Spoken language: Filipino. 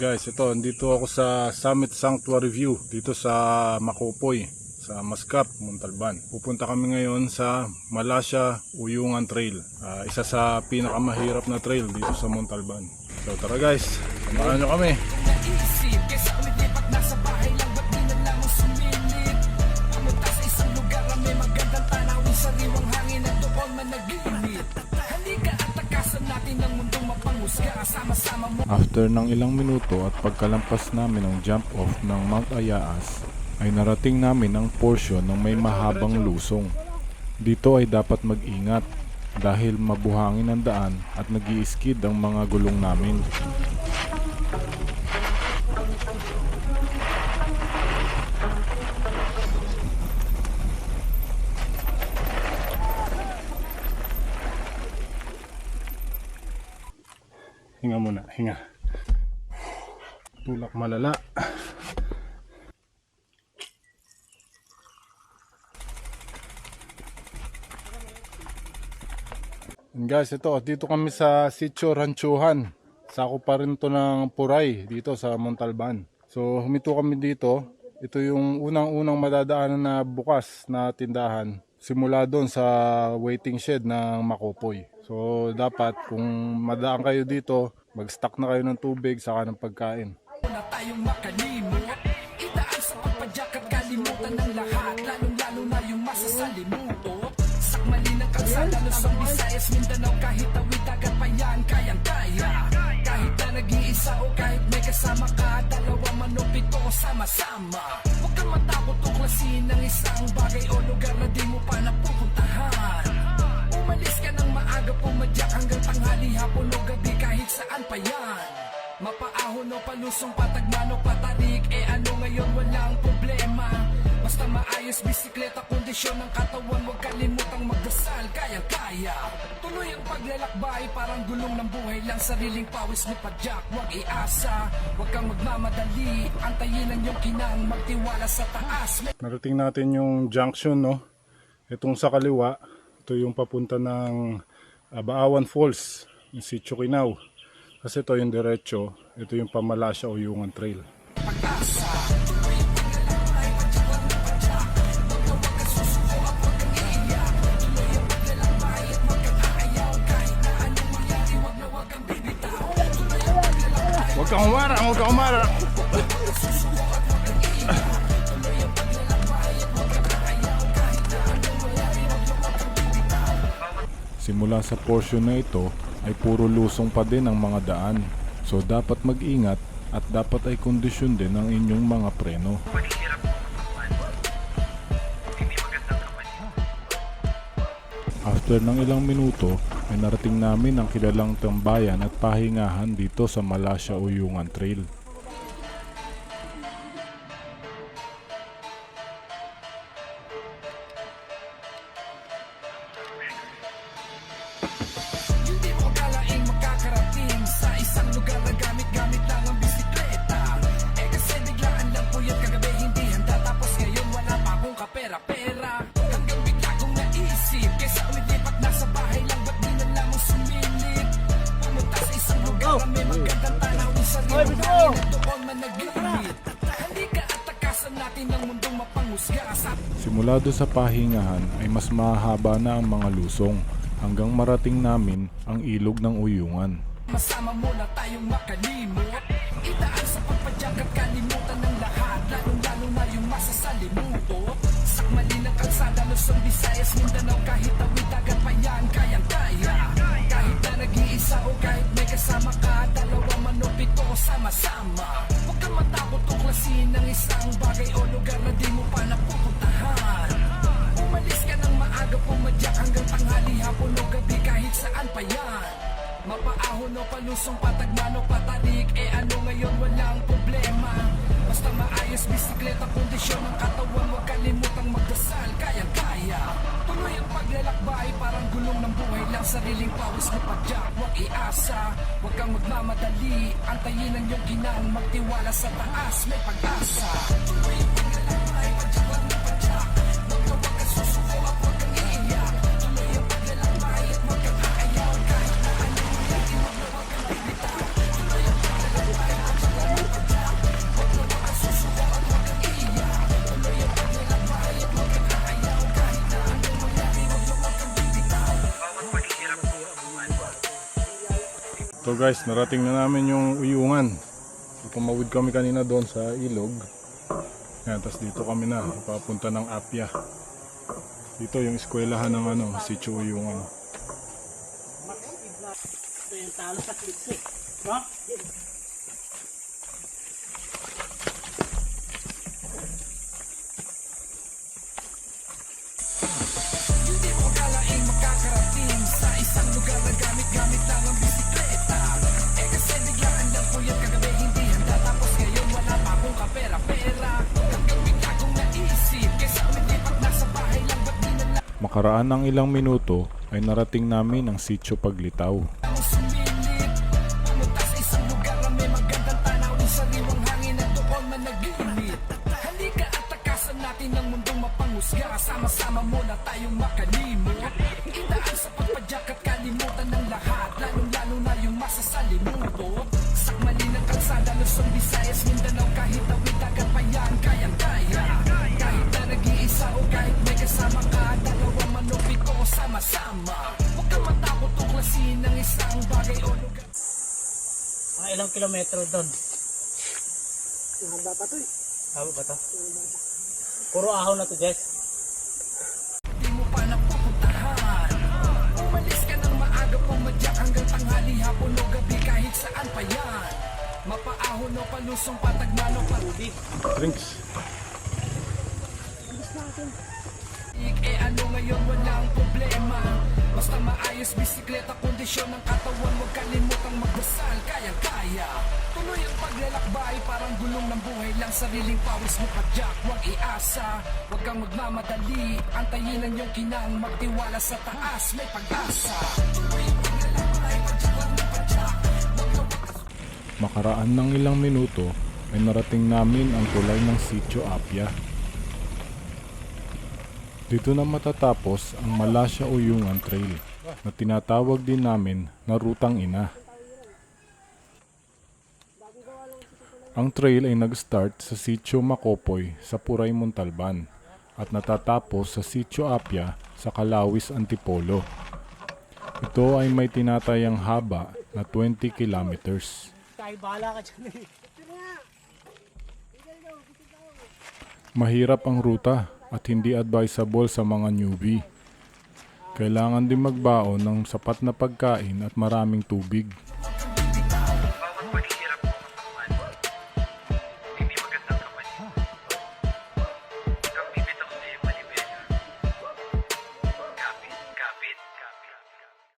Guys, ito, dito ako sa Summit Sanctuary View dito sa Makopoy, sa Mascap, Montalban. Pupunta kami ngayon sa Malasya Uyungan Trail, isa sa pinakamahirap na trail dito sa Montalban. So tara guys, samahan nyo kami. After ng ilang minuto at pagkalampas namin ng jump off ng Mount Ayaas, ay narating namin ang portion ng may mahabang lusong. Dito ay dapat mag-ingat dahil mabuhangin ang daan at nag-i-skid ang mga gulong namin. Hinga muna, hinga. Tulak malala. And guys, dito kami sa Sitio Ranchuhan. Sako pa rin to ng Puray dito sa Montalban. So humito kami dito. Ito yung unang-unang madadaanan na bukas na tindahan. Simula doon sa waiting shed ng Makopoy. So dapat kung madaan kayo dito, mag-stock na kayo ng tubig saka ng pagkain. Na tayong makalimot, itaan sa pagpadyak at kalimutan ng lahat, lalong-lalo na yung masasalimutot. Sakmali ng kalsada, Luzon, Visayas, Mindanao, kahit tawid dagat pa yan, kayang-kaya. Kahit na nag-iisa o kahit may kasama ka, dalawa man o pito sama-sama. Huwag kang matakot tuklasin ng isang bagay o lugar na di mo pa napupuntahan. Umalis ka ng maaga, pumadyak hanggang tanghali, hapon o gabi, kahit saan pa yan. Mapaahon o palusong, patagman o patarik, ano ngayon walang problema. Basta maayos bisikleta, kondisyon ng katawan, huwag kalimutang magdasal, kayang-kaya. Tuloy ang paglalakbay, parang gulong ng buhay lang, sariling pawis mo padyak, huwag iasa. Huwag kang magmamadali, antayin ang iyong kinang, magtiwala sa taas. Narating natin yung junction, no? Itong sa kaliwa, ito yung papunta ng Baawan Falls, yung Sitio Kinao. Kasi ito yung diretso, ito yung Pamalasya Uyungan Trail. Huwag kang umara, huwag kang umara! Simula sa portion na ito ay puro lusong pa din ang mga daan. So dapat mag-ingat at dapat ay kondisyon din ang inyong mga preno. After ng ilang minuto ay narating namin ang kilalang tambayan at pahingahan dito sa Malasya Uyungan Trail. Simula doon sa pahingahan ay mas mahaba na ang mga lusong hanggang marating namin ang ilog ng Uyungan. Masama mo na tayong makalimot, itaan sa pagpadyak at kalimutan ng lahat, lalong-lalo na yung masasalimutot. Sakmali ng kalsada, Luzon, Visayas, Mindanao, kahit tawid dagat pa yan, kayang-kaya. Kahit na nag-iisa o kahit may kasama ka, dalawa man o pito sama-sama. Huwag kang matakot tuklasin ng isang bagay o lugar na di mo pa napupuntahan. Umalis ka ng maaga, pumadyak hanggang tanghali, hapon o gabi, kahit saan pa yan. Mapaahon o palusong, patagman o patarik, ano ngayon walang problema. Basta maayos bisikleta, kondisyon ng katawan, huwag kalimutang magdasal, kayang-kaya. Tuloy ang paglalakbay, parang gulong ng buhay lang, sariling pawis mo padyak, huwag iasa. Huwag kang magmamadali, antayin ang iyong kinang, magtiwala sa taas, may pag-asa. Tuloy ang paglalakbay, padyak lang na padyak, huwag ka susuko at huwag kang iiyak. Tuloy ang paglalakbay at huwag kang aayaw, kahit na ano. So guys, narating na namin yung Uyungan. Tumawid kami kanina doon sa ilog. Yan, tapos dito kami na papunta ng Apia. Dito yung eskwelahan ng Sitio Uyungan. Ito yung talo sa clips eh. No? Hindi mo akalaing makakarating sa isang lugar na gamit-gamit lang ang bisikleta. Eh kasi biglaan lang po yan kagabi hindi handa. Tapos ngayon wala pa akong kapera-pera. Hanggang bigla kong naisip kaysa umidipat nasa bahay lang ba't di na lang Makaraan ng ilang minuto ay narating namin ang Sitio Paglitaw. ako sumilip. Pumunta sa isang lugar na may magandang tanawin, sariwang hangin at doon managinip. Halika at takasan natin ang mundong mapanghusga. Sama-sama muna tayong makalimot. Idaan sa pagpadyak at kalimutan ng lahat, lalong-lalo na yung masasalimutot. Sakmali ng kalsada, Luzon, Visayas, Mindanao, kahit tawid dagat pa yan, kayang-kaya. Kahit na nag-iisa o kahit may kasama ka, dalawang manupit ko sama-sama. Huwag kang matakot tuklasin ng isang bagay o lugar. Mga ilang kilometro doon. Haba pa to eh. Haba pa to? Puro ahon na to, Jess. Di mo pa napupuntahan. Umalis ka ng maaga, pumadyak hanggang tanghali, hapon o gabi, kahit saan pa yan. Mapaahon o palusong, patagman o parubig. Drinks. Eh ano ngayon, walang problema. Basta maayos bisikleta, kondisyon ng katawan, huwag kalimutang magdasal, kayang-kaya. Tuloy ang paglalakbay, parang gulong ng buhay lang, sariling pawis mo padyak, huwag iasa. Huwag kang magmamadali, antayin ang iyong kinang, magtiwala sa taas, may pag-asa. Tuloy ang paglalakbay, padyak lang ng padyak. Makaraan ng ilang minuto ay narating namin ang tulay ng Sitio Apia. Dito na matatapos ang Malasya Uyungan Trail na tinatawag din namin na Rutang Ina. Ang trail ay nag-start sa Sitio Makopoy sa Puray, Montalban at natatapos sa Sitio Apia sa Kalawis, Antipolo. Ito ay may tinatayang haba na 20 kilometers. Tayo bahala ka dyan eh. Mahirap ang ruta at hindi advisable sa mga newbie. Kailangan din magbaon ng sapat na pagkain at maraming tubig.